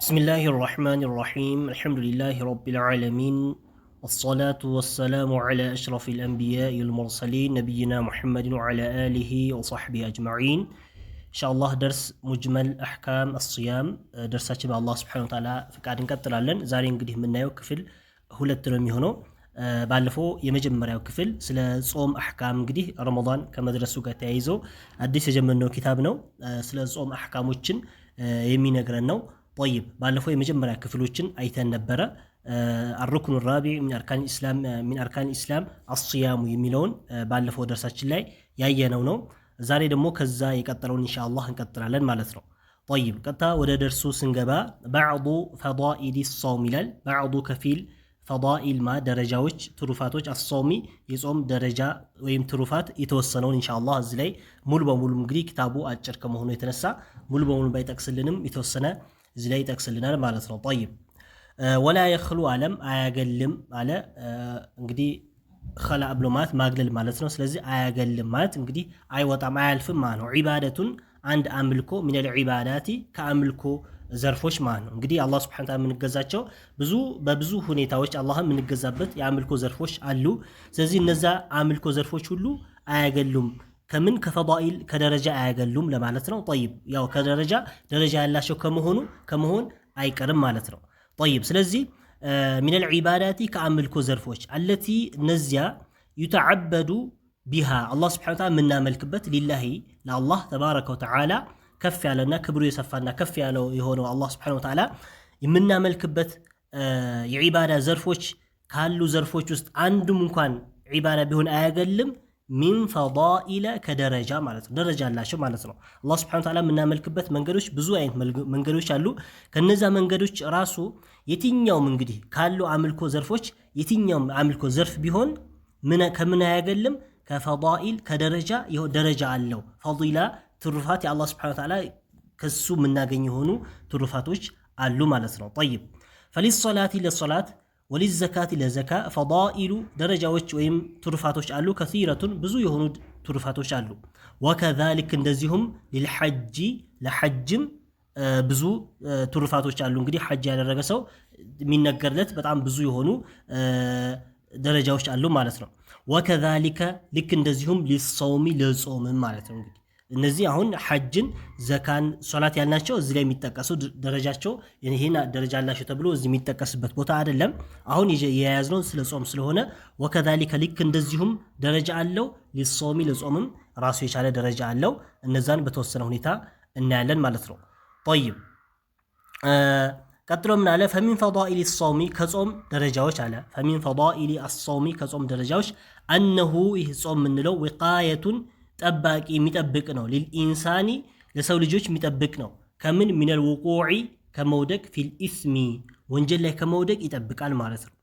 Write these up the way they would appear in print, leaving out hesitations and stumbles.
بسم الله الرحمن الرحيم الحمد لله رب العالمين والصلاة والسلام على أشرف الأنبياء والمرسلين نبينا محمد وعلى آله وصحبه أجمعين إن شاء الله درس مجمل أحكام الصيام درساتنا الله سبحانه وتعالى فقاعدين نقطعለን ዛሬ እንግዲህ የምናየው ክፍል ሁለት ነው የሚሆነው ባለፈው የመጀመሪያው ክፍል ስለ ጾም አህካም እንግዲህ ረመዳን ከመድረሱ ጋር ተያይዞ አዲስ የጀመርነው ኪታብ ነው ስለ ጾም አህካሞችን የሚነግረን ነው طيب ባለፈው የመጀመሪያ ክፍሎችን አይተን ነበረ الركن الرابع من أركان الإسلام الصيام የሚለውን ባለፈው ደርሳችን ላይ ያየነው ነው ዛሬ ደግሞ ከዛ የቀጠለውን ኢንሻአላህ እንቀጥላለን ማለት ነው طيب ቀጣ ወደ ደርሱ ስንገባ بعض فضائل الصوم ይላል بعض ከፊል فضائل ما ደረጃዎች ትሩፋቶች الصوم የጾም ደረጃ ወይም ትሩፋት የተወሰነውን ኢንሻአላህ እዚህ ላይ ሙሉ በሙሉ እንግዲህ ኪታቡ አጭር ከመሆኑ የተነሳ ሙሉ በሙሉ ባይጠቅስልንም የተወሰነ እዚህ ላይ ይጠቅስልናል ማለት ነው طيب ولا يخلو ዓለም አያገልም አለ እንግዲህ خلا ብሎማት ማግለል ማለት ነው ስለዚህ አያገልም ማለት እንግዲህ አይወጣም አያልፍም ማለት ነው ዒባደቱን አንድ አምልኮ من العبادات ከአምልኮ ዘርፎች ማለት ነው እንግዲህ አላህ Subhanahu Wa Ta'ala የምንገዛቸው በብዙ ሁኔታዎች አላህን የምንገዛበት የአምልኮ ዘርፎች አሉ ስለዚህ እነዛ አምልኮ ዘርፎች ሁሉ አያገሉም ከምን ከፈዳኢል ከደረጃ አያገሉም ለማለት ነው طيب ያው ደረጃ ያላቸው ከመሆን አይቀርም ማለት ነው طيب ስለዚህ من العبادات ከአምልኮ ዘርፎች التي ነዚያ يتعبد بها الله سبحانه وتعالى ምናመልክበት لله ለአላህ ተባረከ ወተዓላ ከፍ ያለና ክብሩ የሰፋና ከፍ ያለው የሆነው አላህ Subhanahu Wa Ta'ala የምናመልክበት የዒባዳ ዘርፎች ካሉ ዘርፎች ውስጥ አንዱም እንኳን ዒባዳ ቢሆን አያገልም من فضائل ከደረጃ ማለት ነው ደረጃ አላቸው ማለት ነው አላህ Subhanahu Wa Ta'ala ምናመልክበት መንገዶች ብዙ አይነት መንገዶች አሉ ከነዛ መንገዶች ራሱ የትኛውም እንግዲህ ካሉ አምልኮ ዘርፎች የትኛውም አምልኮ ዘርፍ ቢሆን ከምን አያገልም ከፈዳኢል ከደረጃ ደረጃ አለው ፈዲላ ትሩፋት የአላህ Subhanahu Wa Ta'ala ከሱ ምናገኝ ሆኑ ትሩፋቶች አሉ ማለት ነው طيب فللصلاه للصلاه وللزكاه للزكاه فضائل درجات ወይም ትሩፋቶች አሉ كثيرة ብዙ የሆኑ ትሩፋቶች አሉ وكذلك እንደዚሁም للحج ለሐጅም ብዙ ትሩፋቶች አሉ እንግዲህ ሐጅ ያደረገ ሰው የሚነገርለት በጣም ብዙ የሆኑ ደረጃዎች አሉ ማለት ነው وكذلك ልክ እንደዚሁም للصوم ለጾም ማለት ነው እንግዲህ እነዚህ አሁን ሐጅን ዘካን ሶላት ያልናቸው እዚህ ላይ የሚጠቀሱ ደረጃቸው ይሄና ደረጃ አላቸው ተብሎ እዚህ የሚጠቀስበት ቦታ አይደለም አሁን የያዝነው ስለ ጾም ስለሆነ وكذلك ልክ እንደዚሁም ደረጃ አለው ለጾም ለጾምም ራሱ የቻለ ደረጃ አለው እነዛን በተወሰነ ሁኔታ እናያለን ማለት ነው طيب ቀጥሎ ምን አለ فمن فضائل الصوم ከጾም ደረጃዎች አለ فمن فضائل الصوم ከጾም ደረጃዎች انه ይህ ጾም ምንለው وقايه ጠባቂ የሚጠብቅ ነው ለኢንሳኒ ለሰው ልጆች የሚጠብቅ ነው ከምን من الوقوع ከመውደቅ في الاثم ወንጀል ላይ ከመውደቅ ይጠብቃል ማለት ነው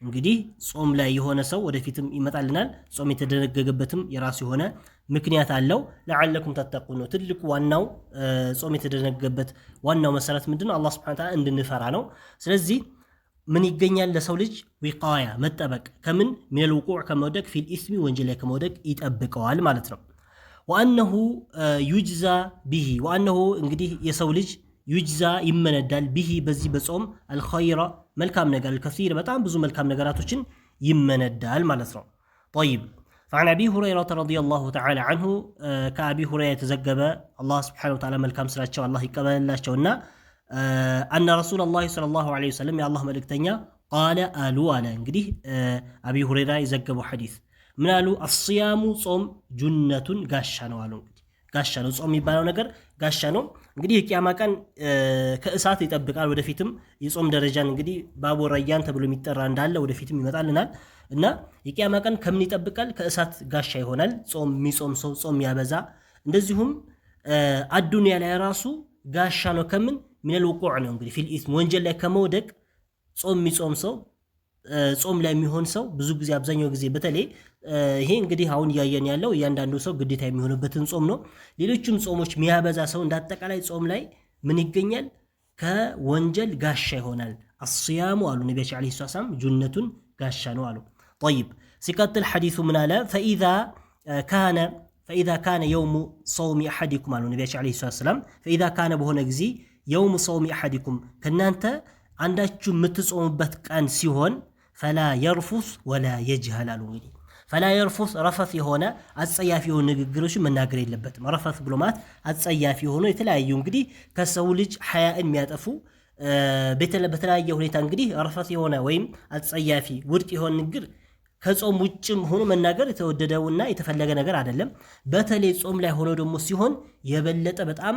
እንግዲህ ጾም ላይ የሆነ ሰው ወደፊትም ይመጣልናል ጾም የተደነገገበትም የራሱ የሆነ ምክንያት አለው ለዓለኩም ተተቁን ነው ትልቁ ዋናው ጾም የተደነገገበት ዋናው መሰረት ምንድነው አላህ Subhanahu Wa Ta'ala እንድንፈራ ነው ስለዚህ ምን ይገኛል ለሰው ልጅ ዊቃያ መጠበቅ ከምን من الوقوع ከመውደቅ في الاثم ወንጀል ላይ ከመውደቅ ይጠብቀዋል ማለት ነው وانه يجزى به وانه እንግዲህ የሰው ልጅ يجزى ይመነዳል به በዚህ በጾም الخير መልካም ነገር الكثير በጣም ብዙ መልካም ነገራቶችን ይመነዳል ማለት ነው طيب فعن ابي هريره رضي الله تعالى عنه كابي هريره የተዘገበ الله سبحانه وتعالى መልካም ስራቸው الله ይቀበላቸውና ان رسول الله صلى الله عليه وسلم يا الله መልእክተኛ قال قالوا على እንግዲህ ابي هريره የዘገበው ሐዲስ ምን አሉ الصيام ጾም ጁነቱን ጋሻ ነው አሉ ጋሻ ነው ጾም የሚባለው ነገር ጋሻ ነው እንግዲህ የቂያማ ቀን ከእሳት ይጠብቃል ወደፊትም የጾም ደረጃን እንግዲህ ባቡ ረያን ተብሎ የሚጠራ እንዳለ ወደፊትም ይመጣልናል እና የቂያማ ቀን ከምን ይጠብቃል ከእሳት ጋሻ ይሆናል ጾም የሚጾም ሰው ጾም ያበዛ እንደዚሁም አዱንያ ላይ ራሱ ጋሻ ነው ከምን من الوقوع ነው እንግዲህ في الاثم ወንጀል ላይ ከመውደቅ ጾም የሚጾም ሰው ጾም ላይ የሚሆን ሰው ብዙ ጊዜ አብዛኛው ጊዜ በተለይ ይሄ እንግዲህ አሁን ያየን ያለው እያንዳንዱ ሰው ግዴታ የሚሆንበትን ጾም ነው ሌሎችም ጾሞች የሚያበዛ ሰው እንዳጠቃላይ ጾም ላይ ምን ይገኛል ከወንጀል ጋሻ ይሆናል الصيام አሉ ነብያችን አለይሂ ሰላም ጁነቱን ጋሻ ነው አሉ طيب ሲቀጥል ሐዲሱ ምን አለ فاذا كان يوم صوم احدكم አሉ ነብያችን አለይሂ ሰላም فاذا كان በሆነ ጊዜ የውም ሶሚ አሐዲኩም ከናንተ አንዳችሁ የምትጾሙበት ቀን ሲሆን ፈላ የርፉስ ወላ የጅሀል አሉ። እንግዲህ ፈላ የርፉስ ረፈት የሆነ አጸያፊ የሆኑ ንግግሮችን መናገር የለበትም። ረፈት ብሎ ማለት አጸያፊ የሆኑ የተለያዩ እንግዲህ ከሰው ልጅ ሐያእን የሚያጠፉ በተለያየ ሁኔታ እንግዲህ ረፈት የሆነ ወይም አጸያፊ ውድቅ የሆነ ንግግር ከጾም ውጭም ሆኖ መናገር የተወደደውና የተፈለገ ነገር አይደለም። በተለይ ጾም ላይ ሆኖ ደግሞ ሲሆን የበለጠ በጣም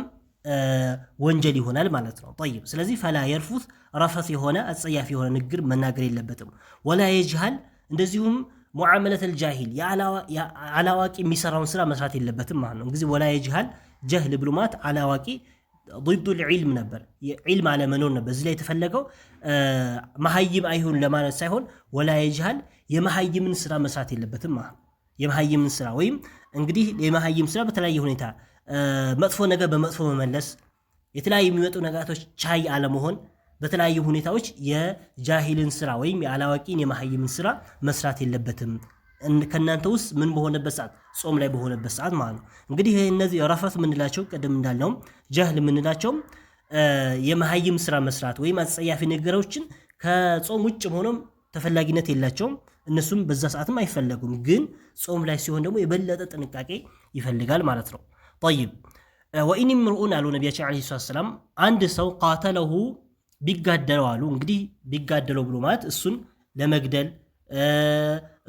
ወንጀል ይሆናል ማለት ነው። طيب ስለዚህ ፈላ የርፉት ረፈት የሆነ አጸያፊ የሆነ ንግግር መናገር የለበትም። ወላ የጅሃል እንደዚሁም ሙዓመለት الجاهል አላዋቂ የሚሰራውን ስራ መስራት የለበትም ማለት ነው። እንግዲህ ወላ የጅሃል ጀህል ብሎ ማለት አላዋቂ ضد العلم ነበር የዒልም አለመኖር ነበር። እዚህ ላይ የተፈለገው መሐይም አይሁን ለማለት ሳይሆን ወላ የጅሃል የመሐይምን ስራ መስራት የለበትም ማለት ነው። የመሐይምን ስራ ወይም እንግዲህ የመሐይም ስራ በተለያየ ሁኔታ መጥፎ ነገር በመጥፎ መመለስ፣ የተለያዩ የሚመጡ ነገራቶች ቻይ አለመሆን፣ በተለያዩ ሁኔታዎች የጃሂልን ስራ ወይም የአላዋቂን የመሐይምን ስራ መስራት የለበትም። ከናንተ ውስጥ ምን በሆነበት ሰዓት ጾም ላይ በሆነበት ሰዓት ማለት ነው። እንግዲህ እነዚህ ረፈት የምንላቸው ቀደም እንዳልነው ጀህል የምንላቸው የመሐይም ስራ መስራት ወይም አጸያፊ ነገሮችን ከጾም ውጭ ሆኖም ተፈላጊነት የላቸውም። እነሱም በዛ ሰዓትም አይፈለጉም። ግን ጾም ላይ ሲሆን ደግሞ የበለጠ ጥንቃቄ ይፈልጋል ማለት ነው። طيب ወኢን ምርኡን አሉ ነቢያችን ዓለይሂ ሰላም አንድ ሰው ቃተለሁ ቢጋደለው አሉ። እንግዲህ ቢጋደለው ብሎ ማለት እሱን ለመግደል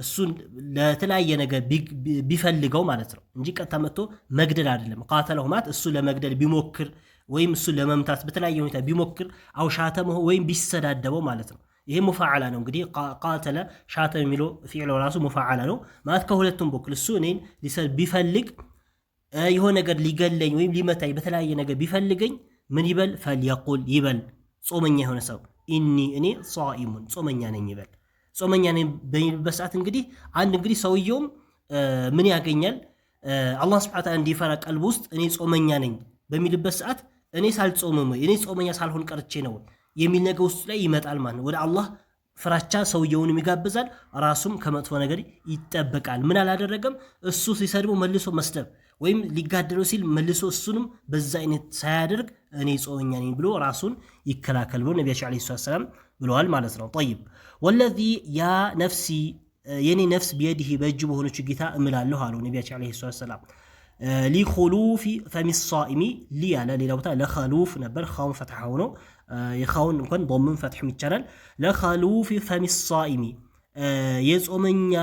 እሱን ለተለያየ ነገር ቢፈልገው ማለት ነው እንጂ ቀጥታ መጥቶ መግደል አይደለም። ቃተለሁ ማለት እሱ ለመግደል ቢሞክር ወይም እሱ ለመምታት በተለያየ ሁኔታ ቢሞክር አውሻተመሁ ወይም ቢሰዳደበው ማለት ነው። ይሄ ሙፋዓላ ነው። እንግዲህ ቃተለ ሻተ የሚለው ፊዕሉ ራሱ ሙፋዓላ ነው ማለት ከሁለቱም በኩል እሱ እኔን ሊሰድ ቢፈልግ የሆነ ነገር ሊገለኝ ወይም ሊመታኝ በተለያየ ነገር ቢፈልገኝ ምን ይበል? ፈልየቁል ይበል ጾመኛ የሆነ ሰው እኔ ሷኢሙን ጾመኛ ነኝ ይበል። ጾመኛ ነኝ በሚልበት ሰዓት እንግዲህ አንድ እንግዲህ ሰውየውም ምን ያገኛል? አላህ ሱብሓነሁ ወተዓላ እንዲፈራ ቀልብ ውስጥ እኔ ጾመኛ ነኝ በሚልበት ሰዓት እኔ ሳልጾምም እኔ ጾመኛ ሳልሆን ቀርቼ ነው የሚል ነገር ውስጥ ላይ ይመጣል ማለት ነው። ወደ አላህ ፍራቻ ሰውየውን ይጋብዛል፣ ራሱም ከመጥፎ ነገር ይጠበቃል። ምን አላደረገም? እሱ ሲሰድበው መልሶ መስደብ ወይም ሊጋደለው ሲል መልሶ እሱንም በዛ አይነት ሳያደርግ እኔ ጾመኛ ነኝ ብሎ ራሱን ይከላከል ብሎ ነቢያችን ዓለይሂ ሰላም ብለዋል ማለት ነው። طيب ወለዚ ያ ነፍሲ የኔ ነፍስ ቢየዲህ በእጁ በሆነች ጌታ እምላለሁ አሉ ነቢያችን ዓለይሂ ሰላም ሊኹሉፊ ፈሚ ሷኢሚ ሊ ያለ ሌላ ቦታ ለኸሉፍ ነበር። ኻውን ፈትሐ ሆኖ የኻውን እንኳን ዶምን ፈትሕም ይቻላል። ለኸሉፊ ፈሚ ሷኢሚ የጾመኛ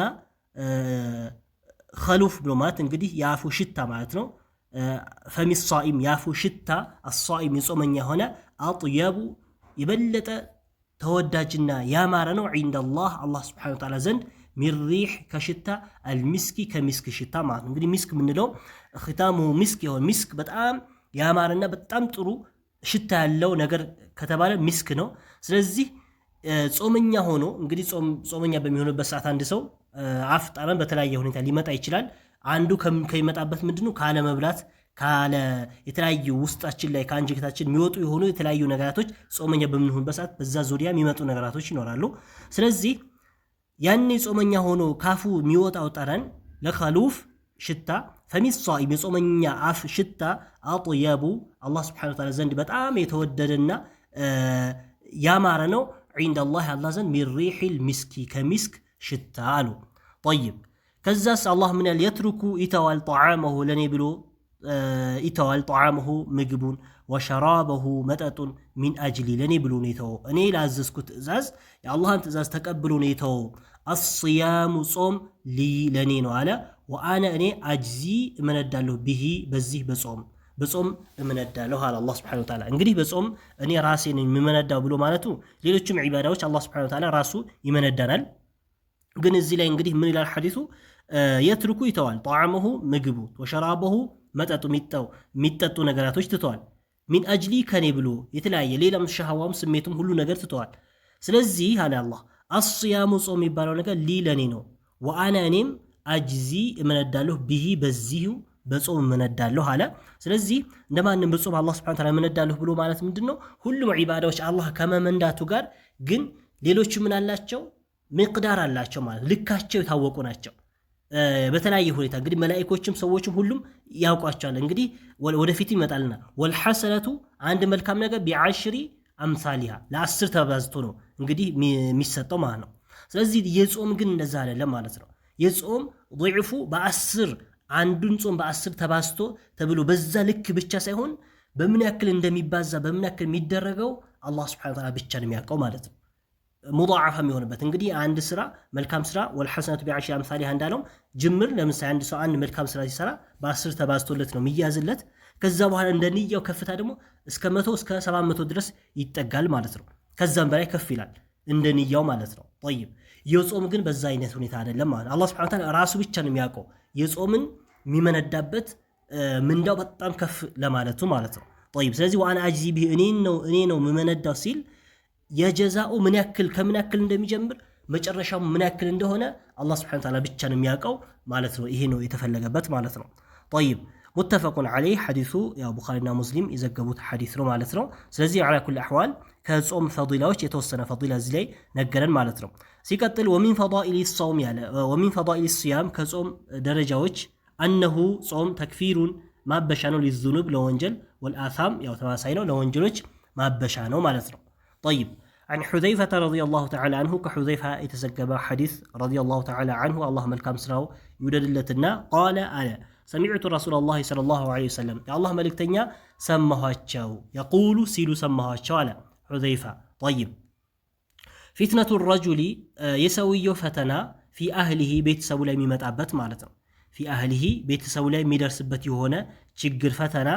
ኸሉፍ ብሎ ማለት እንግዲህ የአፉ ሽታ ማለት ነው። ፈሚ ሷኢም የአፉ ሽታ አሷኢም የጾመኛ ሆነ አጥየቡ የበለጠ ተወዳጅና ያማረ ነው ዒንደላህ አላህ ሱብሓነሁ ወተዓላ ዘንድ ሚን ሪሕ ከሽታ አልሚስኪ ከሚስክ ሽታ ማለት ነው። እንግዲህ ሚስክ የምንለው ኺታሙ ሚስክ የሆነ ሚስክ በጣም ያማረና በጣም ጥሩ ሽታ ያለው ነገር ከተባለ ሚስክ ነው። ስለዚህ ጾመኛ ሆኖ እንግዲህ ጾመኛ በሚሆንበት ሰዓት አንድ ሰው አፍ ጠረን በተለያየ ሁኔታ ሊመጣ ይችላል። አንዱ ከሚመጣበት ምንድነው ካለ መብላት ካለ የተለያዩ ውስጣችን ላይ ከአንጀታችን የሚወጡ የሆኑ የተለያዩ ነገራቶች ጾመኛ በምንሆንበት ሰዓት በዛ ዙሪያ የሚመጡ ነገራቶች ይኖራሉ። ስለዚህ ያኔ ጾመኛ ሆኖ ካፉ የሚወጣው ጠረን ለኸሉፍ ሽታ ፈሚስ ሷኢም የጾመኛ አፍ ሽታ አጥየቡ አላህ ሱብሓነሁ ወተዓላ ዘንድ በጣም የተወደደና ያማረ ነው ዒንደላህ አላህ ዘንድ ሚን ሪሒል ሚስኪ ከሚስክ ሽታ አሉ። طيب ከዛስ አላህ ምን ያል የትሩኩ ይተዋል ጣዓመሁ ለኔ ብሎ ይተዋል ጣዓመሁ ምግቡን ወሸራበሁ መጠጡን ሚን አጅሊ ለኔ ብሎ ነው የተወው እኔ ላዘዝኩት ትእዛዝ የአላህን ትእዛዝ ተቀብሎ ነው የተወው። አስያሙ ጾም ሊ ለኔ ነው አለ ወአነ እኔ አጅዚ እመነዳለሁ ቢሂ በዚህ በጾም እመነዳለሁ አለ አላህ ሱብሓነሁ ወተዓላ። እንግዲህ በጾም እኔ ራሴ ነኝ የምመነዳው ብሎ ማለቱ ሌሎችም ዒባዳዎች አላህ ሱብሓነሁ ወተዓላ ራሱ ይመነዳናል። ግን እዚህ ላይ እንግዲህ ምን ይላል ሐዲሱ? የትርኩ ይተዋል ጣዓመሁ ምግቡ ወሸራበሁ መጠጡ የሚጠጡ ነገራቶች ትተዋል። ሚን አጅሊ ከኔ ብሎ የተለያየ ሌላም ሸሃዋም ስሜቱም ሁሉ ነገር ትተዋል። ስለዚህ አለ አላህ አስያሙ ጾም የሚባለው ነገር ሊ ለኔ ነው ወአና እኔም አጅዚ እመነዳለሁ ቢሂ በዚሁ በጾም እመነዳለሁ አለ። ስለዚህ እንደማንም በጾም አላህ ሱብሓነሁ ወተዓላ እመነዳለሁ ብሎ ማለት ምንድነው? ሁሉም ዒባዳዎች አላህ ከመመንዳቱ ጋር ግን ሌሎቹ ምን አላቸው? ሚቅዳር አላቸው ማለት ልካቸው የታወቁ ናቸው። በተለያየ ሁኔታ እንግዲህ መላእክቶችም ሰዎችም ሁሉም ያውቋቸዋል። እንግዲህ ወደፊት ይመጣልና ወልሐሰነቱ አንድ መልካም ነገር ቢዐሽሪ አምሳሊሃ ለ10 ተባዝቶ ነው እንግዲህ የሚሰጠው ማለት ነው። ስለዚህ የጾም ግን እንደዛ አይደለም ማለት ነው። የጾም ضعፉ በ10 አንዱን ጾም በ10 ተባዝቶ ተብሎ በዛ ልክ ብቻ ሳይሆን በምን ያክል እንደሚባዛ በምን ያክል የሚደረገው አላህ Subhanahu Wa Ta'ala ብቻ ነው የሚያውቀው ማለት ነው። ሙضاعف የሚሆንበት እንግዲህ አንድ ስራ መልካም ስራ ወልሐሰነቱ ቢዐሽሪ አምሳሊሃ እንዳለው ጅምር ለምሳሌ አንድ ሰው አንድ መልካም ስራ ሲሰራ በ10 ተባዝቶለት ነው የሚያዝለት። ከዛ በኋላ እንደንያው ከፍታ ደግሞ እስከ 100 እስከ 700 ድረስ ይጠጋል ማለት ነው። ከዛም በላይ ከፍ ይላል እንደንያው ማለት ነው። طيب የጾም ግን በዛ አይነት ሁኔታ አይደለም ማለት አላህ Subhanahu Wa Ta'ala ራሱ ብቻ ነው የሚያውቀው የጾምን የሚመነዳበት ምንዳው በጣም ከፍ ለማለቱ ማለት ነው። طيب ስለዚህ ዋና አጅዚ ቢሂ እኔ ነው የምመነዳው ሲል የጀዛኡ ምን ያክል ከምን ያክል እንደሚጀምር መጨረሻው ምን ያክል እንደሆነ አላህ Subhanahu Wa Ta'ala ብቻ ነው የሚያውቀው ማለት ነው። ይሄ ነው የተፈለገበት ማለት ነው። طيب ሙተፈቁን ዐለይህ ሐዲሱ ያው ቡኻሪና ሙስሊም የዘገቡት ሐዲስ ነው ማለት ነው። ስለዚህ على كل احوال ከጾም ፈዲላዎች የተወሰነ ፈዲላ እዚህ ላይ ነገረን ማለት ነው። ሲቀጥል ወሚን ፈዳኢል الصوم ያለ ወሚን ፈዳኢል الصيام ከጾም ደረጃዎች أنه ጾም ተክፊሩን ማበሻ ነው ሊዙኑብ ለወንጀል والآثام ያው ተማሳይ ነው ለወንጀሎች ማበሻ ነው ማለት ነው። طيب عن حذيفة رضي الله تعالى عنه كحذيفة يتزجب حديث رضي الله تعالى عنه الله ملكام سراو يودد لتنا قال أنا سمعت رسول الله صلى الله عليه وسلم يا الله ملك تنيا سمهاتشو يقول سيلو سمهاتشو على حذيفة. طيب فتنة الرجل يسوي فتنا في أهله بيت سولا ميمت أبت مالتنا في أهله بيت سولا ميدر سبتي هنا تشجر فتنا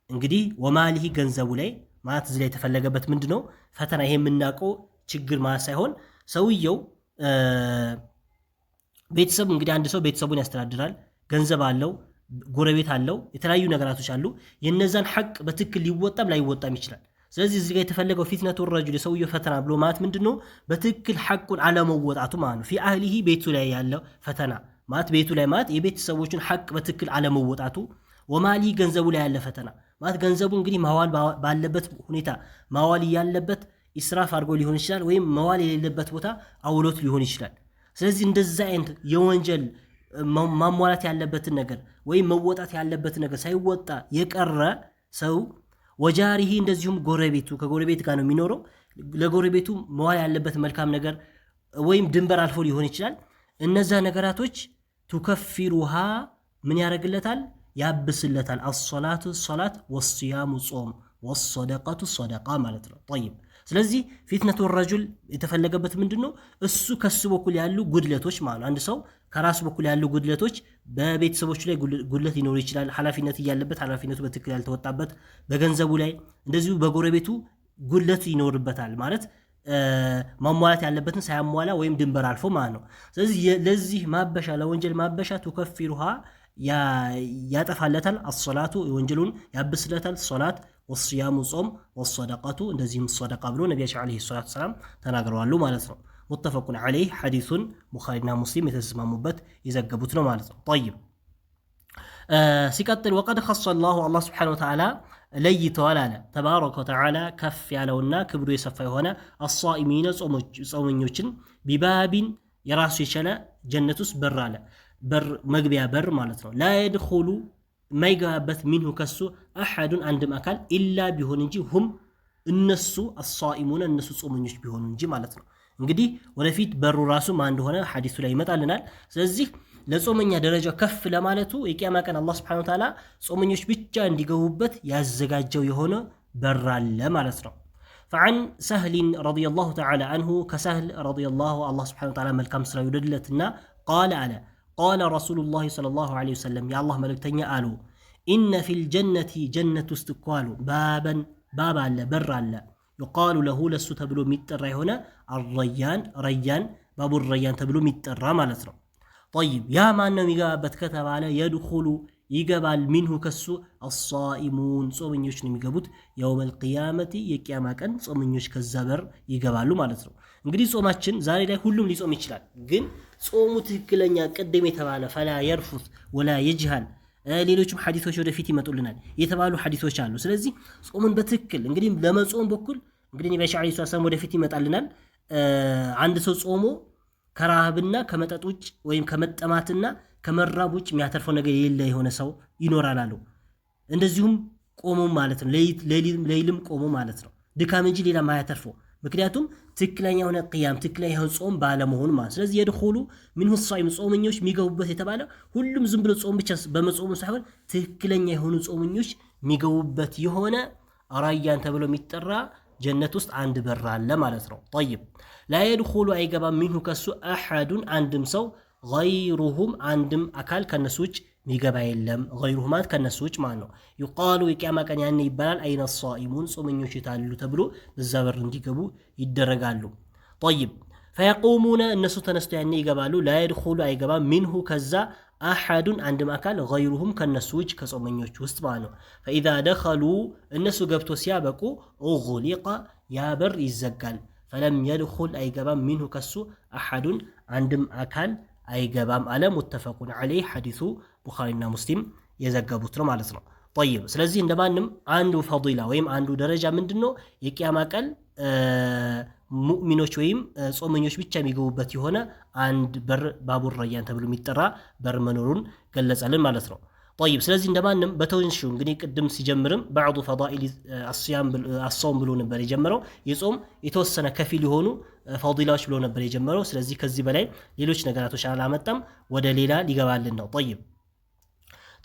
انقدي وماله جنزو لي ማለት እዚህ ላይ የተፈለገበት ምንድነው ፈተና ይሄ የምናውቀው ችግር ማለት ሳይሆን ሰውየው ቤተሰብ እንግዲህ አንድ ሰው ቤተሰቡን ያስተዳድራል ገንዘብ አለው ጎረቤት አለው የተለያዩ ነገራቶች አሉ የነዛን ሐቅ በትክክል ሊወጣም ላይወጣም ይችላል ስለዚህ እዚህ ጋር የተፈለገው ፊትነቱ ረጁል ሰውየው ፈተና ብሎ ማለት ምንድነው በትክክል ሐቁን አለመወጣቱ ማለት ነው في اهله ቤቱ ላይ ያለው ፈተና ማለት ቤቱ ላይ ማለት የቤተሰቦችን ሐቅ በትክክል አለመወጣቱ ወማሊ ገንዘቡ ላይ ያለ ፈተና ማለት ገንዘቡ እንግዲህ ማዋል ባለበት ሁኔታ ማዋል ያለበት ኢስራፍ አድርጎ ሊሆን ይችላል ወይም ማዋል የሌለበት ቦታ አውሎት ሊሆን ይችላል ስለዚህ እንደዛ አይነት የወንጀል ማሟላት ያለበትን ነገር ወይም መወጣት ያለበትን ነገር ሳይወጣ የቀረ ሰው ወጃሪሂ እንደዚሁም ጎረቤቱ ከጎረቤት ጋር ነው የሚኖረው ለጎረቤቱ ማዋል ያለበት መልካም ነገር ወይም ድንበር አልፎ ሊሆን ይችላል እነዛ ነገራቶች ቱከፊሩሃ ምን ያደርግለታል ያብስለታል الصلاه الصلاه والصيام صوم والصدقه صدقه ማለት ነው طيب ስለዚህ ፊትነቱ الرجل የተፈለገበት ምንድነው እሱ ከሱ በኩል ያሉ ጉድለቶች ማለት አንድ ሰው ከራሱ በኩል ያሉ ጉድለቶች በቤተሰቦቹ ላይ ጉድለት ሊኖር ይችላል ሐላፊነት ያለበት ሐላፊነቱ በትክክል ያልተወጣበት በገንዘቡ ላይ እንደዚሁ በጎረቤቱ ጉድለት ይኖርበታል ማለት ማሟላት ያለበትን ሳያሟላ ወይም ድንበር አልፎ ማለት ነው ስለዚህ ለዚህ ማበሻ ለወንጀል ማበሻ ተከፊሩሃ ያጠፋለታል الصلاه ወንጀሉን ያብስለታል ሶላት والصيام ጾም والصدقه እንደዚህም ሶደቃ ብሎ ነብያችን አለይሂ ሰላቱ ሰላም ተናግረዋል ማለት ነው متفق عليه حديث ቡኻሪና ሙስሊም የተስማሙበት የዘገቡት ነው ማለት ነው طيب ሲቀጥል وقد خص الله سبحانه وتعالى ለይተዋል አለ ተባረከ ወተዓላ ከፍ ያለውና ክብሩ የሰፋ የሆነ الصائمين ጾመኞችን ቢባቢን የራሱ የቻለ ጀነት ውስጥ በር አለ በር መግቢያ በር ማለት ነው لا يدخل ማይገባበት منه ከሱ احد አንድም አካል ኢላ ቢሆን እንጂ هم እነሱ الصائمون እነሱ ጾመኞች ቢሆኑ እንጂ ማለት ነው እንግዲህ ወደፊት በሩ ራሱ ማን እንደሆነ ሐዲሱ ላይ ይመጣልናል ስለዚህ ለጾመኛ ደረጃ ከፍ ለማለቱ የቂያማ ቀን አላህ Subhanahu Wa Ta'ala ጾመኞች ብቻ እንዲገቡበት ያዘጋጀው የሆነ በር አለ ማለት ነው فعن سهل رضي الله تعالى عنه كسهل رضي الله سبحانه وتعالى ملكم سرا يدلتنا قال انا قال رسول الله صلى الله عليه وسلم يا الله ملكتني قالوا ان في الجنه جنه استقال بابا على بر على يقال له لسو تبلو ميتطرا هنا الريان ريان باب الريان تبلو ميتطرا ማለት ነው طيب يا ما ነው የሚገባበት ከተባለ يدخل ይገባል منه ከሱ الصائمون ጾመኞች ነው የሚገቡት يوم القيامه የቂያማ ቀን ጾመኞች ከዛ በር ይገባሉ ማለት ነው እንግዲህ ጾማችን ዛሬ ላይ ሁሉም ሊጾም ይችላል ግን ጾሙ ትክክለኛ ቀደም የተባለ فلا يرفث ولا يجهل ሌሎችም ሐዲሶች ወደፊት ይመጡልናል የተባሉ ሐዲሶች አሉ ስለዚህ ጾምን በትክክል እንግዲህ ለመጾም በኩል እንግዲህ ነብዩ ሰለላሁ ዐለይሂ ወሰለም ወደፊት ይመጣልናል አንድ ሰው ጾሞ ከራህብና ከመጠጥ ውጭ ወይም ከመጠማትና ከመራብ ውጭ የሚያተርፈው ነገር የሌለ የሆነ ሰው ይኖራል አሉ። እንደዚሁም ቆሞ ማለት ነው፣ ሌሊልም ቆሞ ማለት ነው፣ ድካም እንጂ ሌላ ማያተርፈው። ምክንያቱም ትክክለኛ የሆነ ቅያም ትክክለኛ የሆነ ጾም ባለመሆኑ ማለት። ስለዚህ የድኹሉ ሚንሁ ሷኢም ጾመኞች የሚገቡበት የተባለ ሁሉም ዝም ብሎ ጾም ብቻ በመጾሙ ሳይሆን ትክክለኛ የሆኑ ጾመኞች የሚገቡበት የሆነ ራያን ተብሎ የሚጠራ ጀነት ውስጥ አንድ በር አለ ማለት ነው። ጠይብ ላ የድኹሉ አይገባም ሚንሁ ከሱ አሐዱን አንድም ሰው ገይሩሁም አንድም አካል ከነሱ ውጭ ሚገባ የለም። ገይሩሁ ማለት ከነሱ ውጭ ማለት ነው። ይቃሉ የቂያማ ቀን ያኔ ይባላል አይነ ሷኢሙን ጾመኞች የታሉ ተብሎ በዛ በር እንዲገቡ ይደረጋሉ። ጠይብ ፈየቁሙነ እነሱ ተነስቶ ያኔ ይገባሉ። ላ የድኹሉ አይገባም ሚንሁ ከዛ አሐዱን አንድም አካል ገይሩሁም ከነሱ ውጭ ከጾመኞች ውስጥ ማለት ነው። ፈኢዛ ደኸሉ እነሱ ገብቶ ሲያበቁ ኡግሊቀ ያ በር ይዘጋል። ፈለም የድኹል አይገባም ሚንሁ ከሱ አሐዱን አንድም አካል አይገባም አለ። ሙተፈቁን ዐለይህ ሐዲሱ ቡኻሪና ሙስሊም የዘገቡት ነው ማለት ነው። ጠይብ ስለዚህ እንደማንም አንዱ ፈዲላ ወይም አንዱ ደረጃ ምንድነው? የቂያማ ቀን ሙእሚኖች ወይም ጾመኞች ብቻ የሚገቡበት የሆነ አንድ በር ባቡር ረያን ተብሎ የሚጠራ በር መኖሩን ገለጸልን ማለት ነው። ጠይብ ስለዚህ እንደማንም በተወንሹ እንግዲህ ቅድም ሲጀምርም ባዕዱ ፈዳኢል አስሶም ብሎ ነበር የጀመረው። የጾም የተወሰነ ከፊል የሆኑ ፈዲላዎች ብሎ ነበር የጀመረው። ስለዚህ ከዚህ በላይ ሌሎች ነገራቶች አላመጣም፣ ወደ ሌላ ሊገባልን ነው። ጠይብ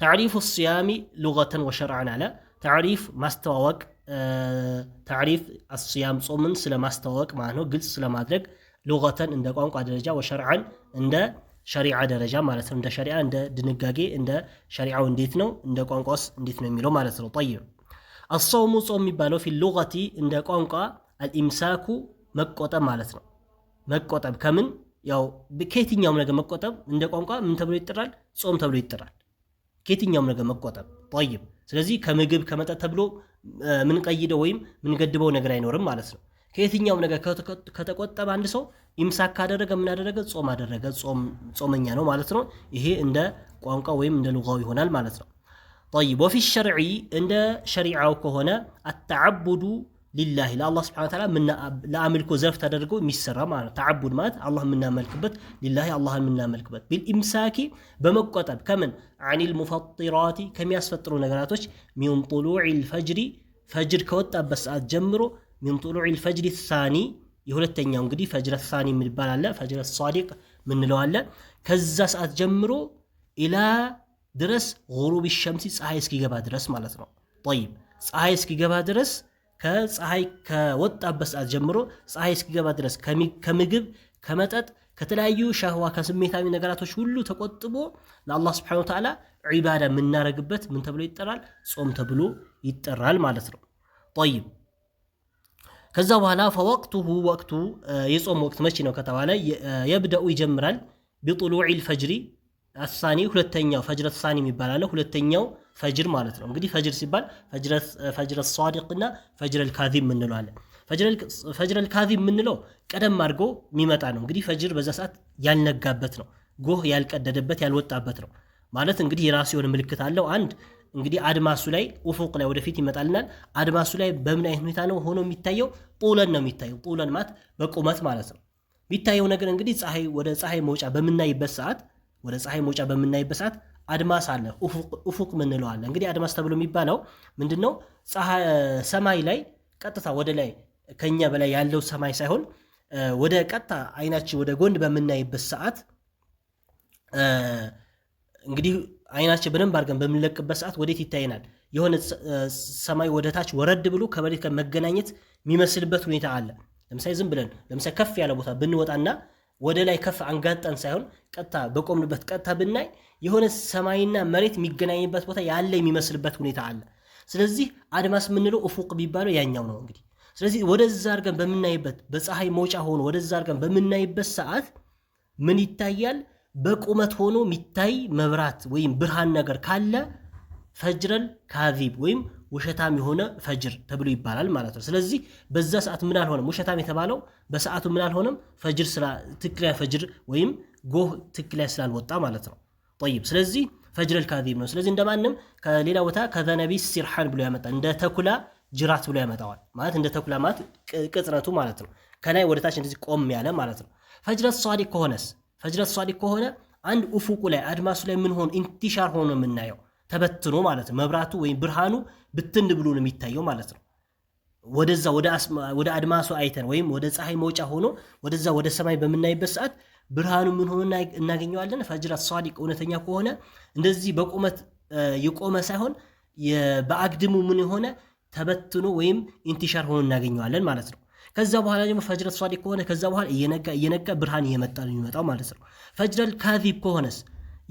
ተዕሪፉ ሲያሚ ሉገተን ወሸርዐን አለ። ተዕሪፍ ማስተዋወቅ፣ ተዕሪፍ አስያም ጾምን ስለማስተዋወቅ ማለት ነው፣ ግልጽ ስለማድረግ፣ ሉገተን እንደ ቋንቋ ደረጃ፣ ወሸርዐን እንደ ሸሪዓ ደረጃ ማለት ነው። እንደ ሸሪዓ እንደ ድንጋጌ እንደ ሸሪዓው እንዴት ነው፣ እንደ ቋንቋስ እንዴት ነው የሚለው ማለት ነው። ጠይብ አሰውሙ ጾም የሚባለው ፊ ሉገቲ እንደ ቋንቋ አልኢምሳኩ መቆጠብ ማለት ነው። መቆጠብ ከምን ያው ከየትኛውም ነገር መቆጠብ እንደ ቋንቋ ምን ተብሎ ይጠራል? ጾም ተብሎ ይጠራል። ከየትኛውም ነገር መቆጠብ። ጠይብ ስለዚህ ከምግብ ከመጠጥ ተብሎ ምን ቀይደው ወይም ምን ገድበው ነገር አይኖርም ማለት ነው። ከየትኛውም ነገር ከተቆጠበ አንድ ሰው ኢምሳክ ካደረገ ምን አደረገ? ጾም አደረገ፣ ጾመኛ ነው ማለት ነው። ይሄ እንደ ቋንቋ ወይም እንደ ሉጋው ይሆናል ማለት ነው። ጠይብ ወፊ ሸርዒ እንደ ሸሪዓው ከሆነ አተዓቡዱ ሊላሂ ለአላህ ስብሐነ ወተዓላ ለአምልኮ ዘርፍ ተደርጎ የሚሰራ ማለት ነው። ተዓቡድ ማለት አላህ የምናመልክበት፣ ሊላሂ አላህን የምናመልክበት፣ ቢልኢምሳኪ በመቆጠብ ከምን አኒል ሙፈጢራቲ ከሚያስፈጥሩ ነገራቶች ሚን ጡሉዒል ፈጅሪ ፈጅር ከወጣበት ሰዓት ጀምሮ ሚን ጡሉዒል ፈጅሪ ሳኒ የሁለተኛው እንግዲህ ፈጅረ ሳኒ የሚባል አለ፣ ፈጅረ ሷዲቅ ምንለው አለ። ከዛ ሰዓት ጀምሮ ኢላ ድረስ ጉሩብ ሸምሲ ፀሐይ እስኪገባ ድረስ ማለት ነው። ጠይብ ፀሐይ እስኪገባ ድረስ ከፀሐይ ከወጣበት ሰዓት ጀምሮ ፀሐይ እስኪገባ ድረስ ከምግብ ከመጠጥ ከተለያዩ ሸህዋ ከስሜታዊ ነገራቶች ሁሉ ተቆጥቦ ለአላህ ስብሐነሁ ወተዓላ ዒባዳ የምናረግበት ምን ተብሎ ይጠራል? ጾም ተብሎ ይጠራል ማለት ነው። ጠይብ ከዛ በኋላ ፈወቅቱሁ ወቅቱ የጾም ወቅት መቼ ነው ከተባለ የብደኡ ይጀምራል ቢጡሉዒል ፈጅሪ አሳኒ ሁለተኛው ፈጅረ ሳኒ የሚባል አለ። ሁለተኛው ፈጅር ማለት ነው። እንግዲህ ፈጅር ሲባል ፈጅረ ሷዲቅና ፈጅረ ልካዚብ የምንለው አለ። ፈጅረ ልካዚብ የምንለው ቀደም አድርጎ የሚመጣ ነው። እንግዲህ ፈጅር በዛ ሰዓት ያልነጋበት ነው፣ ጎህ ያልቀደደበት ያልወጣበት ነው ማለት እንግዲህ የራሱ የሆነ ምልክት አለው። አንድ እንግዲህ አድማሱ ላይ ኡፉቅ ላይ ወደፊት ይመጣልናል። አድማሱ ላይ በምን አይነት ሁኔታ ነው ሆኖ የሚታየው? ጡለን ነው የሚታየው። ጡለን ማለት በቁመት ማለት ነው የሚታየው ነገር እንግዲህ ፀሐይ ወደ ፀሐይ መውጫ በምናይበት ሰዓት አድማስ አለ፣ ኡፉቅ ምንለው አለ። እንግዲህ አድማስ ተብሎ የሚባለው ምንድነው? ሰማይ ላይ ቀጥታ ወደ ላይ ከኛ በላይ ያለው ሰማይ ሳይሆን ወደ ቀጥታ አይናችን ወደ ጎን በምናይበት ሰዓት እንግዲህ አይናችን በደንብ አድርገን በምንለቅበት ሰዓት ወዴት ይታየናል? የሆነ ሰማይ ወደ ታች ወረድ ብሎ ከመሬት መገናኘት የሚመስልበት ሁኔታ አለ። ለምሳሌ ዝም ብለን ከፍ ያለ ቦታ ብንወጣና ወደ ላይ ከፍ አንጋጠን ሳይሆን ቀጥታ በቆምንበት ቀጥታ ብናይ የሆነ ሰማይና መሬት የሚገናኝበት ቦታ ያለ የሚመስልበት ሁኔታ አለ። ስለዚህ አድማስ የምንለው ኡፉቅ ቢባለው ያኛው ነው እንግዲህ። ስለዚህ ወደዛ አድርገን በምናይበት በፀሐይ መውጫ ሆኖ ወደዛ አድርገን በምናይበት ሰዓት ምን ይታያል? በቁመት ሆኖ የሚታይ መብራት ወይም ብርሃን ነገር ካለ ፈጅረል ካዚብ ወይም ውሸታም የሆነ ፈጅር ተብሎ ይባላል ማለት ነው። ስለዚህ በዛ ሰዓት ምን አልሆነም? ውሸታም የተባለው በሰዓቱ ምን አልሆነም? ፈጅር ትክክለኛ ፈጅር ወይም ጎህ ትክክለኛ ስላልወጣ ማለት ነው። ጠይብ ስለዚህ ፈጅረል ካዚብ ነው። ስለዚህ እንደማንም ከሌላ ቦታ ከዘነቢ ሲርሐን ብሎ ያመጣል፣ እንደ ተኩላ ጅራት ብሎ ያመጣዋል ማለት እንደ ተኩላ ማለት ቅጽረቱ ማለት ነው። ከላይ ወደ ታች እንደዚህ ቆም ያለ ማለት ነው። ፈጅረ ሷዲቅ ከሆነስ ፈጅረ ሷዲቅ ከሆነ አንድ ኡፉቁ ላይ አድማሱ ላይ ምን ሆኖ ኢንቲሻር ሆኖ የምናየው ተበትኖ ማለት ነው። መብራቱ ወይም ብርሃኑ ብትን ብሎ ነው የሚታየው ማለት ነው። ወደዛ ወደ አድማሱ አይተን ወይም ወደ ፀሐይ መውጫ ሆኖ ወደዛ ወደ ሰማይ በምናይበት ሰዓት ብርሃኑ ምን ሆኖ እናገኘዋለን? ፈጅረ ሷዲቅ እውነተኛ ከሆነ እንደዚህ በቁመት የቆመ ሳይሆን በአግድሙ ምን የሆነ ተበትኖ ወይም ኢንቲሻር ሆኖ እናገኘዋለን ማለት ነው። ከዛ በኋላ ደግሞ ፈጅረ ሷዲቅ ከሆነ ከዛ በኋላ እየነጋ ብርሃን እየመጣ ነው የሚመጣው ማለት ነው። ፈጅረል ካዚብ ከሆነስ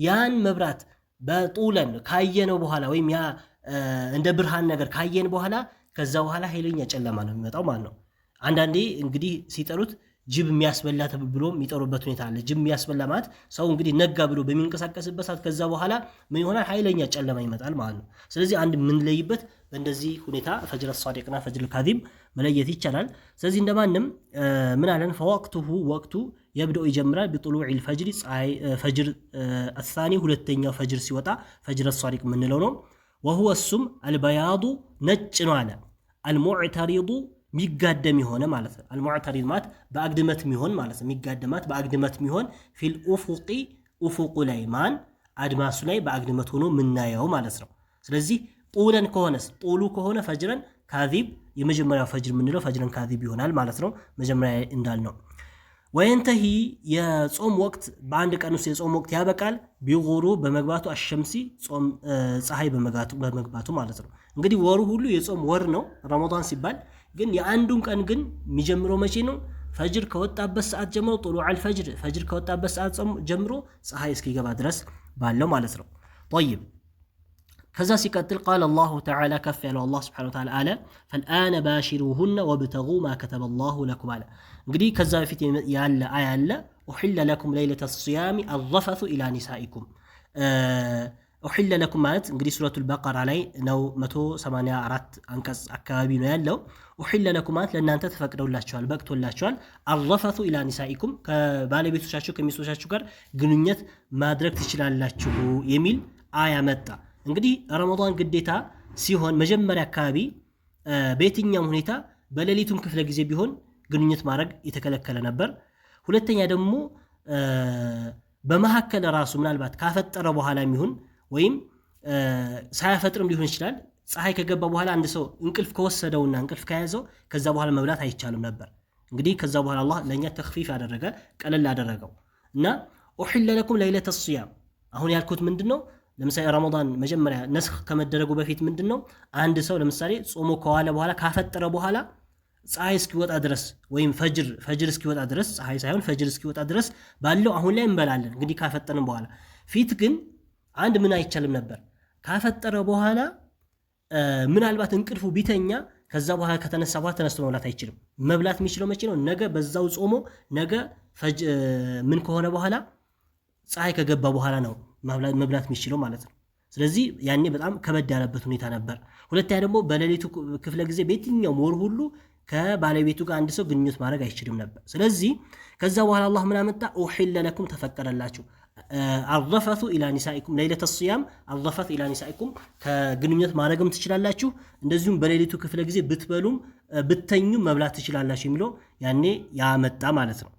ያን መብራት በጡለን ካየነው በኋላ ወይም ያ እንደ ብርሃን ነገር ካየን በኋላ ከዛ በኋላ ኃይለኛ ጨለማ ነው የሚመጣው ማለት ነው። አንዳንዴ እንግዲህ ሲጠሩት ጅብ የሚያስበላ ብሎ የሚጠሩበት ሁኔታ አለ። ጅብ የሚያስበላ ማለት ሰው እንግዲህ ነጋ ብሎ በሚንቀሳቀስበት ሰዓት ከዛ በኋላ ምን ይሆናል? ኃይለኛ ጨለማ ይመጣል ማለት ነው። ስለዚህ አንድ የምንለይበት በእንደዚህ ሁኔታ ፈጅረ ሷዲቅና ፈጅረ ካዚብ መለየት ይቻላል። ስለዚህ እንደማንም ምን አለን? ፈወቅቱሁ ወቅቱ የብደው ይጀምራል ቢጡሉዕ ፈጅር ፈጅር አሳኒ ሁለተኛው ፈጅር ሲወጣ ፈጅረ ሷዲቅ የምንለው ነው። ወሁወ እሱም አልበያዱ ነጭ ነው አለ። አልሙዕተሪዱ ሚጋደም የሆነ ማለት ነው። አልሙዕተሪድ ማለት በአግድመት ሚሆን ማለት ነው። ሚጋደማት በአግድመት ሚሆን ፊል ኡፉቂ ኡፉቁ ላይ ማን አድማሱ ላይ በአግድመት ሆኖ ምናየው ማለት ነው። ስለዚህ ጡለን ከሆነስ ጡሉ ከሆነ ፈጅረን ካዚብ የመጀመሪያው ፈጅር የምንለው ፈጅረን ካዚብ ይሆናል ማለት ነው። መጀመሪያ እንዳልነው ወይንተሂ የጾም ወቅት በአንድ ቀን ውስጥ የጾም ወቅት ያበቃል ቢጉሩ በመግባቱ አሸምሲ ጾም ፀሐይ በመግባቱ ማለት ነው። እንግዲህ ወሩ ሁሉ የጾም ወር ነው ረመዳን ሲባል ግን የአንዱን ቀን ግን የሚጀምረው መቼ ነው? ፈጅር ከወጣበት ሰዓት ጀምሮ ጡሉዕ ፈጅር ከወጣበት ሰዓት ጀምሮ ፀሐይ እስኪገባ ድረስ ባለው ማለት ነው። ጠይብ ከዛ ሲቀጥል ቃል አላሁ ተዓላ ከፍ ያለው አላህ ስብሓነሁ ወተዓላ አለ ፈልአነ ባሽሩሁነ ወብተጉ ማ ከተበ አላሁ ለኩም አለ። እንግዲህ ከዛ በፊት ያለ አያ አለ ኡሒለ ለኩም ለይለተ ሲያሚ አረፈቱ ኢላ ኒሳኢኩም። ኡሒለ ለኩም ማለት እንግዲህ ሱረቱል በቀራ ላይ ነው 184 አንቀጽ አካባቢ ነው ያለው። ኡሒለ ለኩም ማለት ለእናንተ ተፈቅደውላችኋል በቅቶላችኋል። አረፈቱ ኢላ ኒሳኢኩም ከባለቤቶቻችሁ ከሚስቶቻችሁ ጋር ግንኙነት ማድረግ ትችላላችሁ የሚል አያ መጣ። እንግዲህ ረመዳን ግዴታ ሲሆን መጀመሪያ አካባቢ በየትኛውም ሁኔታ በሌሊቱም ክፍለ ጊዜ ቢሆን ግንኙነት ማድረግ የተከለከለ ነበር። ሁለተኛ ደግሞ በመሐከለ ራሱ ምናልባት ካፈጠረ በኋላ የሚሆን ወይም ሳያፈጥርም ሊሆን ይችላል። ፀሐይ ከገባ በኋላ አንድ ሰው እንቅልፍ ከወሰደውና እንቅልፍ ከያዘው ከዛ በኋላ መብላት አይቻልም ነበር። እንግዲህ ከዛ በኋላ አላህ ለኛ ተኽፊፍ ያደረገ ቀለል ያደረገው እና ኡሒለ ለኩም ለይለተ ሲያም አሁን ያልኩት ምንድነው? ለምሳሌ ረመዳን መጀመሪያ ነስኽ ከመደረጉ በፊት ምንድነው አንድ ሰው ለምሳሌ ጾሞ ከዋለ በኋላ ካፈጠረ በኋላ ፀሐይ እስኪወጣ ድረስ ወይም ፈጅር እስኪወጣ ድረስ ፀሐይ ሳይሆን ፈጅር እስኪወጣ ድረስ ባለው አሁን ላይ እንበላለን። እንግዲህ ካፈጠርን በኋላ ፊት ግን አንድ ምን አይቻልም ነበር። ካፈጠረ በኋላ ምናልባት እንቅልፉ ቢተኛ ከዛ በኋላ ከተነሳ በኋላ ተነስቶ መብላት አይችልም። መብላት የሚችለው መቼ ነው? ነገ በዛው ጾሞ ነገ ምን ከሆነ በኋላ ፀሐይ ከገባ በኋላ ነው መብላት የሚችለው ማለት ነው። ስለዚህ ያኔ በጣም ከበድ ያለበት ሁኔታ ነበር። ሁለተኛ ደግሞ በሌሊቱ ክፍለ ጊዜ በየትኛውም ወር ሁሉ ከባለቤቱ ጋር አንድ ሰው ግንኙነት ማድረግ አይችልም ነበር። ስለዚህ ከዛ በኋላ አላህ ምን አመጣ? ኡሒለ ለኩም ተፈቀደላችሁ አረፈቱ ኢላ ኒሳኢኩም ለይለተ ሲያም አረፈቱ ኢላ ኒሳኢኩም ከግንኙነት ማድረግም ትችላላችሁ። እንደዚሁም በሌሊቱ ክፍለ ጊዜ ብትበሉም ብተኙም መብላት ትችላላችሁ የሚለው ያኔ ያመጣ ማለት ነው።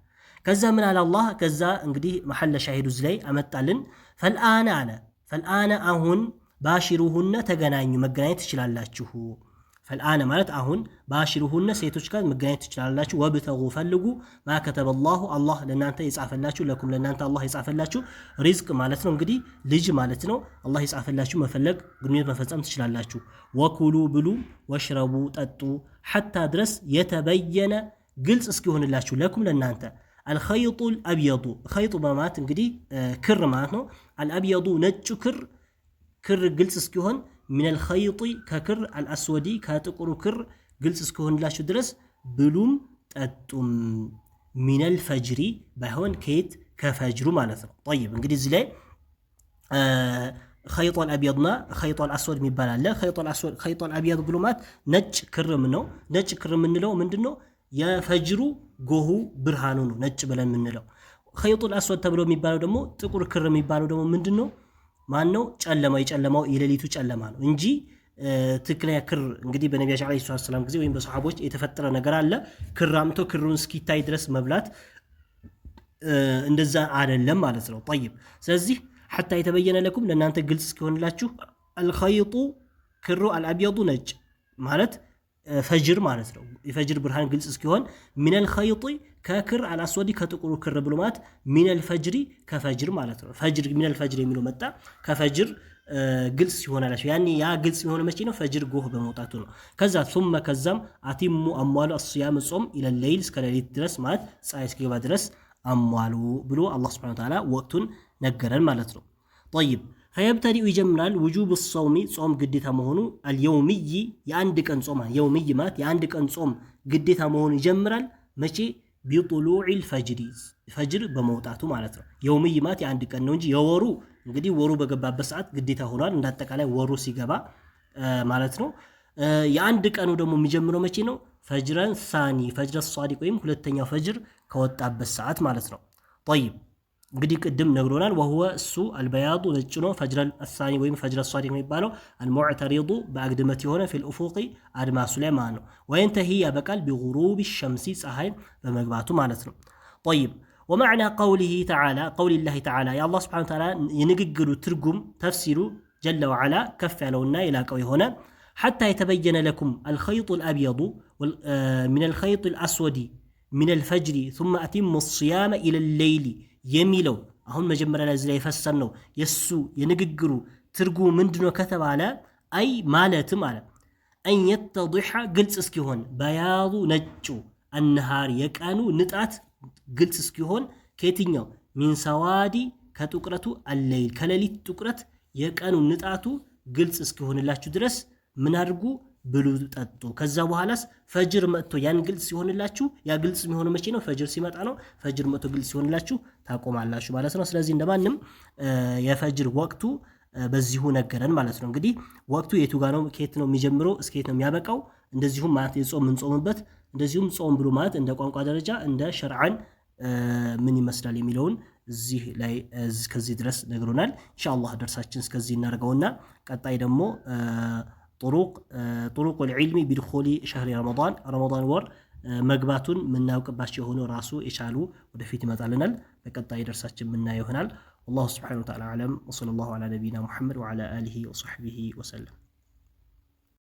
ከዛ ምን አለ አላህ? ከዛ እንግዲህ መሐለ ሻሂዱ ላይ አመጣልን። ፈልአነ አለ ፈልአነ አሁን ባሽሩሁነ ተገናኙ መገናኘት ትችላላችሁ። ፈልአነ ማለት አሁን ባሽሩሁነ ሴቶች ጋር መገናኘት ትችላላችሁ። ወብተጉ ፈልጉ ማ ከተበ አላህ ለእናንተ የጻፈላችሁ ለኩም ለእናንተ አላህ የጻፈላችሁ ሪዝቅ ማለት ነው። እንግዲህ ልጅ ማለት ነው። አላህ የጻፈላችሁ መፈለግ ግንኙነት መፈጸም ትችላላችሁ። ወኩሉ ብሉ ወሽረቡ ጠጡ ሐታ ድረስ የተበየነ ግልጽ እስኪሆንላችሁ ለኩም ለእናንተ አልኸይጡል አብየዱ ኸይጡ በማለት እንግዲህ ክር ማለት ነው። አልአብየዱ ነጩ ክር ግልጽ እስኪሆን ሚነል ኸይጢ ከክር አልአስወዲ ከጥቁሩ ክር ግልጽ እስኪሆንላችሁ ድረስ ብሉም ጠጡም። ሚነል ፈጅሪ ባይሆን ከየት ከፈጅሩ ማለት ነው። ጠይብ እንግዲህ እዚህ ላይ ኸይጦል አብየድና ኸይጦል አስወድ የሚባል አለ። ኸይጦል አብየድ ብሎ ማለት ነጭ ክርም ነው። ነጭ ክር የምንለው ምንድነው? የፈጅሩ ጎሁ ብርሃኑ ነው ነጭ ብለን የምንለው። ኸይጡል አስወድ ተብሎ የሚባለው ደግሞ ጥቁር ክር የሚባለው ደግሞ ምንድነው? ማነው? የጨለማው የሌሊቱ ጨለማ ነው እንጂ ትክክለኛ ክር እንግዲህ በነቢያችን አለይሂ ሰላም ጊዜ ወይም በሰሃቦች የተፈጠረ ነገር አለ። ክር አምቶ ክሩን እስኪታይ ድረስ መብላት እንደዛ አይደለም ማለት ነው። طيب ስለዚህ حتى يتبين لكم ለእናንተ ግልጽ እስኪሆንላችሁ الخيط ክሩ الابيض ነጭ ማለት ፈጅር ማለት ነው። የፈጅር ብርሃን ግልጽ እስኪሆን من الخيط ከክር አልአስወዲ ከጥቁሩ ክር ብሎ ማለት من الفجر ከፈጅር ማለት ነው። ፈጅር من الفجر የሚለው መጣ ከፈጅር ግልጽ ይሆናላችሁ። ያኔ ያ ግልጽ የሚሆነው መቼ ነው? ፈጅር ጎህ በመውጣቱ ነው። ከዛ ثم ከዛም አቲሙ አሟሉ الصيام ጾም الى الليل እስከ ሌሊት ድረስ ማለት ፀሐይ እስኪገባ ድረስ አሟሉ ብሎ አላህ Subhanahu Wa Ta'ala ወቅቱን ነገረን ማለት ነው። طيب فيبتدئ ይጀምራል وجوب الصوم ጾም ግዴታ መሆኑ اليومي የአንድ ቀን ጾም የውምይ ማለት የአንድ ቀን ጾም ግዴታ መሆኑ ይጀምራል መቼ? بطلوع الفجر ፈጅር በመውጣቱ ማለት ነው። የውምይ ማለት የአንድ ቀን ነው እንጂ የወሩ እንግዲህ ወሩ በገባበት ሰዓት ግዴታ ሆኗል። እንዳጠቃላይ ወሩ ሲገባ ማለት ነው። የአንድ ቀኑ ደግሞ የሚጀምረው መቼ ነው? ፈጅረን ሳኒ ፈጅረ ሷዲቅ ወይም ሁለተኛው ፈጅር ከወጣበት ሰዓት ማለት ነው። طيب እንግዲህ ቅድም ነግሮናል። وهو እሱ البياض ነጭ ነው። ፈጅረ الثاني ወይም ፈጅረ ሷዲቅ የሚባለው المعترض በአግድመት የሆነ في الافق አድማሱ ላይ ማለት ነው። وينتهي ያበቃል بغروب الشمس ፀሐይ በመግባቱ ማለት ነው። طيب ومعنى قوله تعالى قول الله تعالى يا الله سبحانه وتعالى ينققل ترجم تفسير جل وعلا كف علونا إلى قوي هنا حتى يتبين لكم الخيط الأبيض من الخيط الأسود من الفجر ثم أتم الصيام إلى الليل يميلو أهم مجمرنا زي يفسرنو يسو ينققل ترجم من دون كتب على أي مالتم على أن يتضح قلت اسكيهون بياض نجو النهار يكانو نتعت ግልጽ እስኪሆን ከየትኛው ሚን ሰዋዲ ከጥቁረቱ አለይል ከሌሊት ጥቁረት የቀኑ ንጣቱ ግልጽ እስኪሆንላችሁ ድረስ ምን አድርጉ? ብሉ ጠጡ። ከዛ በኋላስ ፈጅር መጥቶ ያን ግልጽ ሲሆንላችሁ ያ ግልጽ የሚሆነው መቼ ነው? ፈጅር ሲመጣ ነው። ፈጅር መጥቶ ግልጽ ሲሆንላችሁ ታቆማላችሁ ማለት ነው። ስለዚህ እንደማንም የፈጅር ወቅቱ በዚሁ ነገረን ማለት ነው። እንግዲህ ወቅቱ የቱ ጋር ነው? ከየት ነው የሚጀምረው? እስከ የት ነው የሚያበቃው? እንደዚሁም ማለት የጾም እንጾምበት እንደዚሁም ጾም ብሎ ማለት እንደ ቋንቋ ደረጃ እንደ ሸርዓን ምን ይመስላል የሚለውን እዚህ ላይ ከዚህ ድረስ ነግሮናል። ኢንሻአላህ ደርሳችን እስከዚህ እናደርገውና ቀጣይ ደግሞ طرق العلم بدخول شهر رمضان ወር መግባቱን ምናውቅባቸው የሆኑ ራሱ የቻሉ ወደፊት ይመጣልናል። በቀጣይ ደርሳችን ምናየው ይሆናል። والله سبحانه وتعالى أعلم وصلى الله على نبينا محمد وعلى آله وصحبه وسلم.